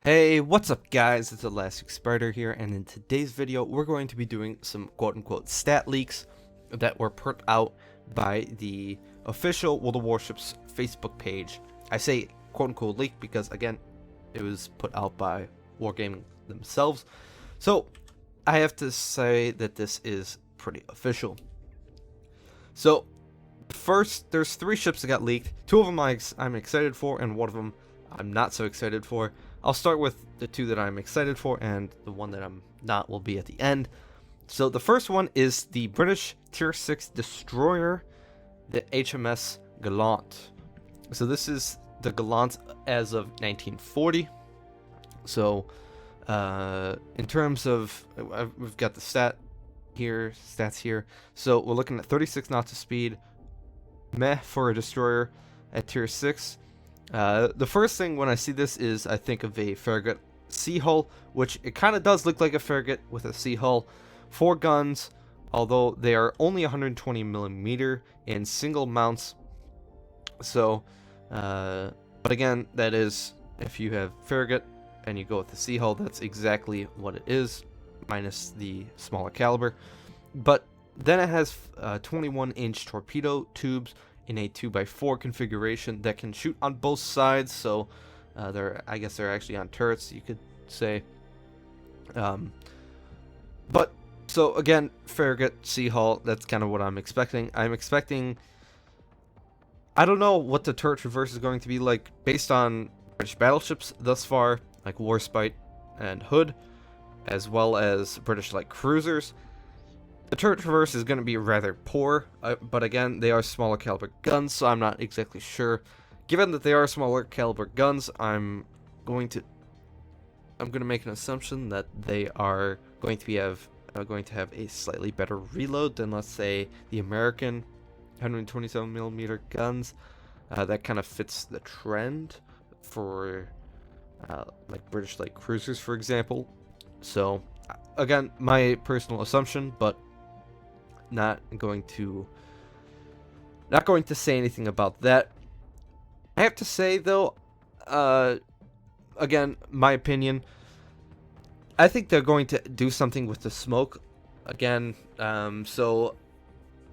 Hey, what's up guys, it's ElasticSpyder here, and in today's video we're going to be doing some quote-unquote stat leaks that were put out by the official World of Warships Facebook page. I say quote-unquote leak because, again, it was put out by Wargaming themselves, so I have to say that this is pretty official. So, first, there's 3 ships that got leaked. 2 of them I'm excited for, and 1 of them I'm not so excited for. I'll start with the 2 that I'm excited for, and the one that I'm not will be at the end. So the first one is the British Tier 6 destroyer, the HMS Gallant. So this is the Gallant as of 1940. So in terms of, we've got the stats here. So we're looking at 36 knots of speed, meh for a destroyer at Tier 6. The first thing when I see this is I think of a frigate sea hull, which it kind of does look like a frigate with a sea hull. 4 guns, although they are only 120mm in single mounts. So, but again, that is, if you have frigate and you go with the sea hull, that's exactly what it is, minus the smaller caliber. But then it has 21-inch torpedo tubes in a 2x4 configuration that can shoot on both sides, so I guess they're actually on turrets, you could say. But so again, frigate, sea hull, that's kind of what I'm expecting. I don't know what the turret traverse is going to be like based on British battleships thus far, like Warspite and Hood, as well as British light cruisers. The turret traverse is going to be rather poor, but again, they are smaller caliber guns, so I'm not exactly sure. Given that they are smaller caliber guns, I'm going to make an assumption that they are going to have a slightly better reload than, let's say, the American 127mm guns. That kind of fits the trend for like British light cruisers, for example. So again, my personal assumption, but not going to say anything about that. I have to say though, again, my opinion, I think they're going to do something with the smoke again. So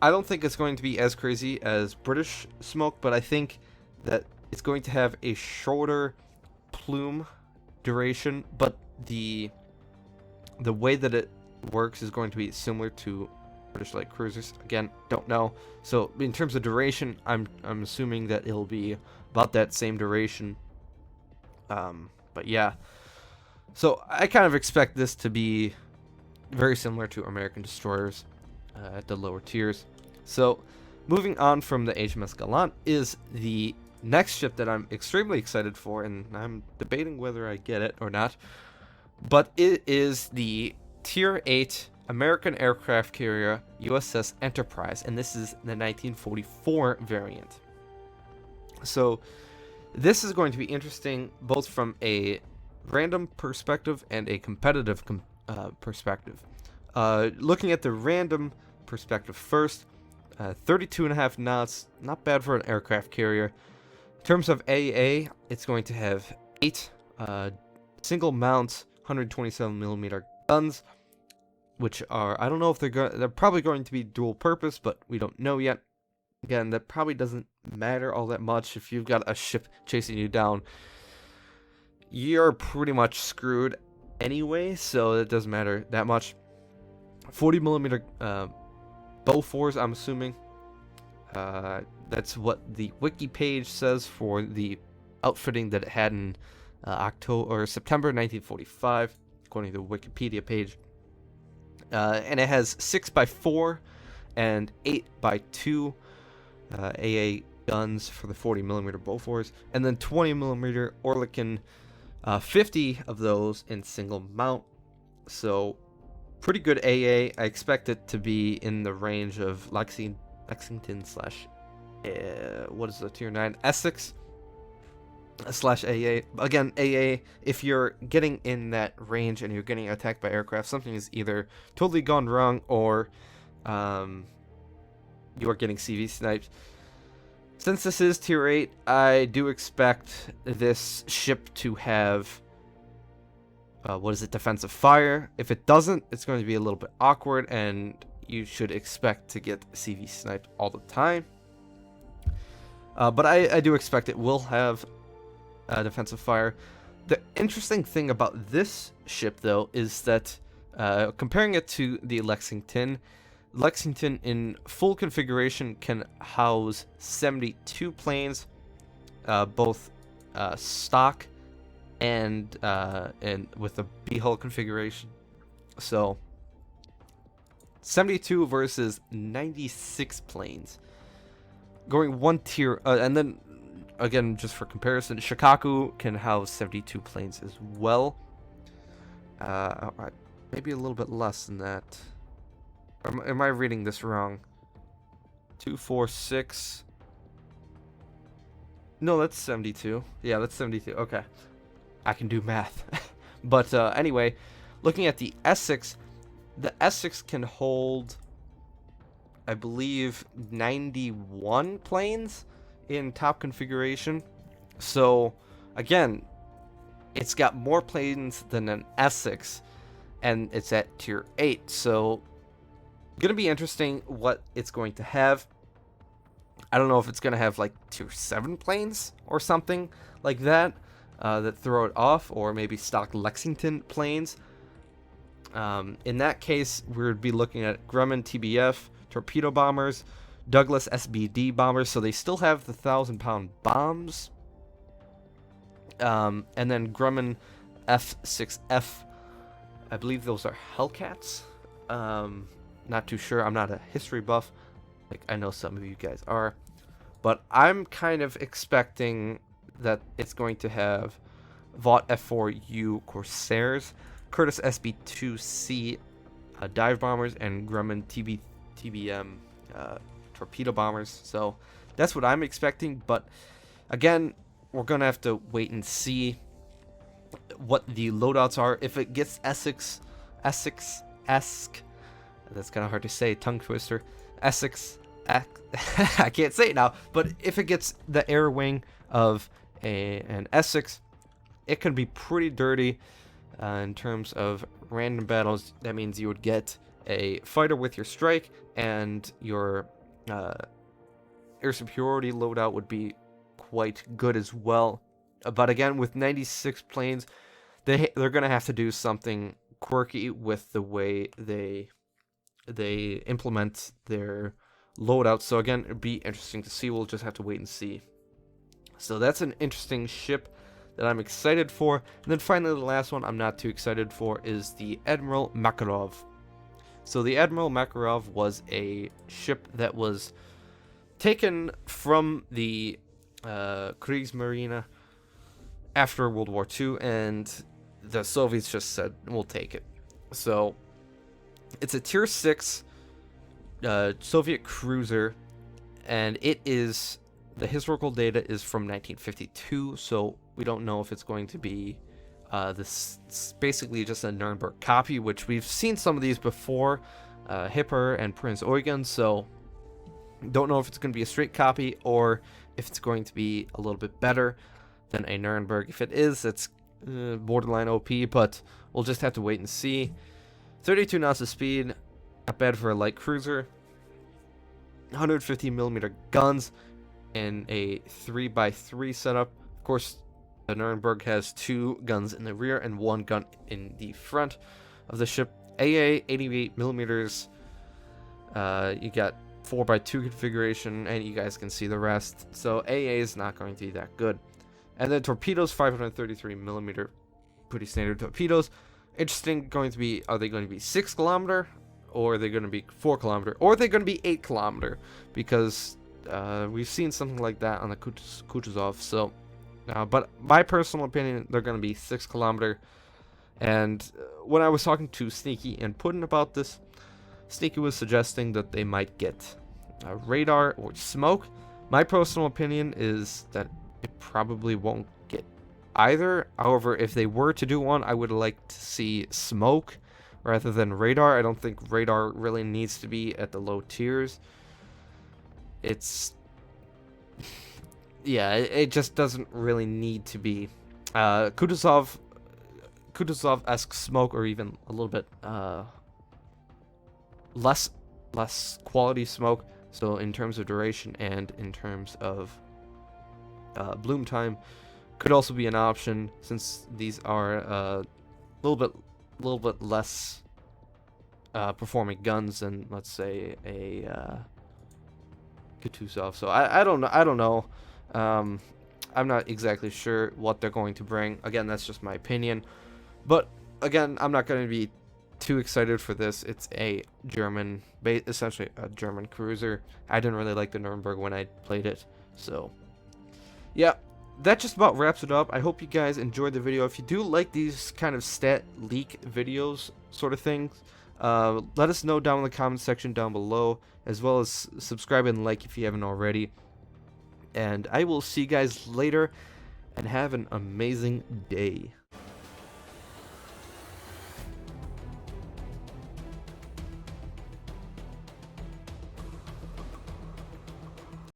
I don't think it's going to be as crazy as British smoke, but I think that it's going to have a shorter plume duration, but the way that it works is going to be similar to British light cruisers. Again, don't know. So in terms of duration, I'm assuming that it'll be about that same duration. But yeah, so I kind of expect this to be very similar to American destroyers at the lower tiers. So moving on from the HMS Gallant is the next ship that I'm extremely excited for, and I'm debating whether I get it or not. But it is the Tier 8 American aircraft carrier Uss Enterprise, and this is the 1944 variant. So this is going to be interesting both from a random perspective and a competitive perspective. Looking at the random perspective first, 32.5 knots, not bad for an aircraft carrier. In terms of AA, it's going to have 8 single mount 127mm guns, which are, I don't know if they're probably going to be dual purpose, but we don't know yet. Again, that probably doesn't matter all that much. If you've got a ship chasing you down, you're pretty much screwed anyway, so it doesn't matter that much. 40mm Bofors, I'm assuming. That's what the wiki page says for the outfitting that it had in September 1945, according to the Wikipedia page. And it has 6x4 and 8x2 AA guns for the 40mm Bofors, and then 20mm Oerlikon, 50 of those in single mount. So pretty good AA. I expect it to be in the range of Lexington slash what is the Tier 9 Essex slash AA. Again, AA, if you're getting in that range and you're getting attacked by aircraft, something is either totally gone wrong or you are getting CV sniped. Since this is Tier 8, I do expect this ship to have defensive fire. If it doesn't, it's going to be a little bit awkward, and you should expect to get CV sniped all the time. But I do expect it will have defensive fire. The interesting thing about this ship, though, is that comparing it to the Lexington in full configuration can house 72 planes, both stock and with the B-hull configuration. So 72 versus 96 planes. Going one tier, and then again, just for comparison, Shikaku can house 72 planes as well. Maybe a little bit less than that. Am I reading this wrong? 246. No, that's 72. Yeah, that's 72. Okay. I can do math. But anyway, looking at the Essex, the Essex can hold, I believe, 91 planes in top configuration. So, again, it's got more planes than an Essex, and it's at tier 8. So, gonna be interesting what it's going to have. I don't know if it's gonna have like tier 7 planes or something like that that throw it off, or maybe stock Lexington planes. In that case, we'd be looking at Grumman TBF torpedo bombers, Douglas SBD bombers, so they still have the 1,000-pound bombs, and then Grumman F6F. I believe those are Hellcats. Not too sure. I'm not a history buff, like I know some of you guys are, but I'm kind of expecting that it's going to have Vought F4U Corsairs, Curtiss SB2C dive bombers, and Grumman TBM torpedo bombers. So that's what I'm expecting, but again, we're gonna have to wait and see what the loadouts are. If it gets Essex-esque, that's kind of hard to say, tongue twister, Essex, I can't say it now, but if it gets the air wing of an Essex, it can be pretty dirty in terms of random battles. That means you would get a fighter with your strike, and your air superiority loadout would be quite good as well. But again, with 96 planes, they're going to have to do something quirky with the way they implement their loadout. So again, it'd be interesting to see. We'll just have to wait and see. So that's an interesting ship that I'm excited for. And then finally, the last one I'm not too excited for is the Admiral Makarov. So the Admiral Makarov was a ship that was taken from the Kriegsmarine after World War II, and the Soviets just said, we'll take it. So it's a tier 6 Soviet cruiser, and it is, the historical data is from 1952, so we don't know if it's going to be this basically just a Nuremberg copy, which we've seen some of these before, Hipper and Prince Eugen, so don't know if it's going to be a straight copy or if it's going to be a little bit better than a Nuremberg. If it is, it's borderline OP, but we'll just have to wait and see. 32 knots of speed, not bad for a light cruiser. 150mm guns in a 3x3 setup. Of course, the Nuremberg has 2 guns in the rear and 1 gun in the front of the ship. AA 88mm. You got 4x2 configuration, and you guys can see the rest. So AA is not going to be that good. And then torpedoes, 533mm, pretty standard torpedoes. Interesting, going to be, are they going to be 6 kilometer, or are they going to be 4 kilometer, or are they going to be 8 kilometer? Because we've seen something like that on the Kutuzov. So, but my personal opinion, they're going to be 6 kilometer. And when I was talking to Sneaky and Puddin about this, Sneaky was suggesting that they might get radar or smoke. My personal opinion is that it probably won't get either. However, if they were to do one, I would like to see smoke rather than radar. I don't think radar really needs to be at the low tiers. It's... yeah, it just doesn't really need to be. Kutuzov Kutuzov-esque smoke, or even a little bit less quality smoke. So in terms of duration and in terms of bloom time, could also be an option, since these are a little bit less performing guns than, let's say, a Kutuzov. So I don't know. I'm not exactly sure what they're going to bring. Again, that's just my opinion. But again, I'm not going to be too excited for this. It's a essentially a German cruiser. I didn't really like the Nuremberg when I played it. So yeah, that just about wraps it up. I hope you guys enjoyed the video. If you do like these kind of stat leak videos sort of things, let us know down in the comment section down below, as well as subscribe and like if you haven't already. And I will see you guys later, and have an amazing day.